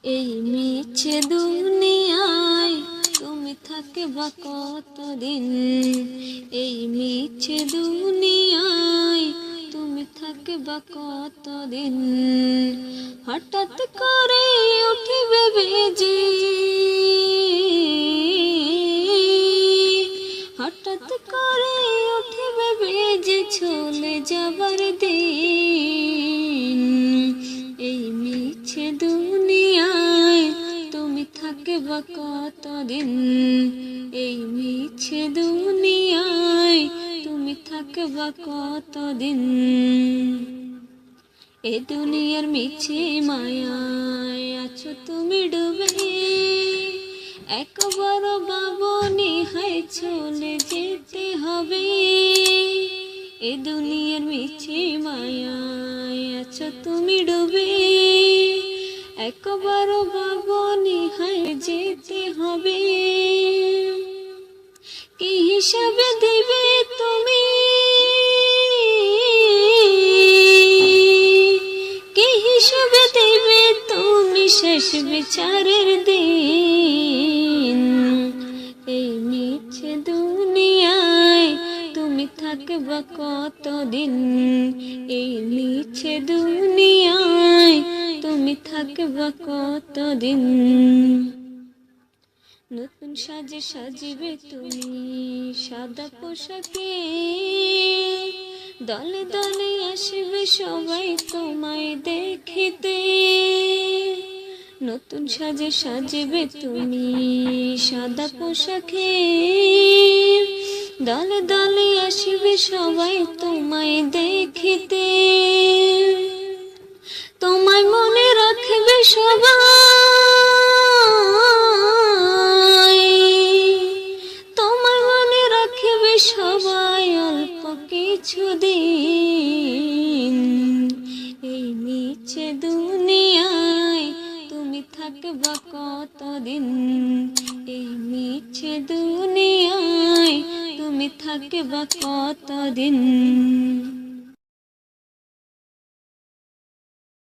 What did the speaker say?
এই মিছে দুনিয়ায় তুমি থাকবা কতদিন? এই মিছে দুনিয়ায় তুমি থাকবা কতদিন? হঠাৎ করে উঠিবে বেজে, হঠাৎ করে উঠিবে বেজে চলে যাবার দিন। এই মিছে দুনিয়ায় তুমি থাকবা কতদিন? এই মিছে দুনিয়ায় তুমি থাকবা কতদিন? এ দুনিয়ার মিছে মায়ায় আছো তুমি ডুবে, একবার ভাবনি হায় চলে যেতে হবে। এ দুনিয়ার মিছে মায়ায় আছো তুমি ডুবে, একবার ভাবনি হায় যেতে হবে। কি হিসাবে দিবে তুমি, কি হিসাবে দিবে তুমি শেষ বিচারের দিন? এই মিছে দুনিয়ায় তুমি থাকবা কতদিন? এই মিছে দুনিয়ায় তুমি থাকবা কতদিন? নতুন সাজে সাজিবে তুমি সাদা পোশাকে, দলে দলে আসবে সবাই তোমায় দেখিতে। নতুন সাজে সাজিবে তুমি সাদা পোশাকে, দলে দলে আসবে সবাই তোমায় দেখিতে। তোমায় মনে রাখবে সবাই, তোমায় মনে রাখবে সবাই অল্প কিছুদিন। এই মিছে দুনিয়ায় তুমি থাকবা কতদিন? এই মিছে দুনিয়ায় তুমি থাকবা কতদিন?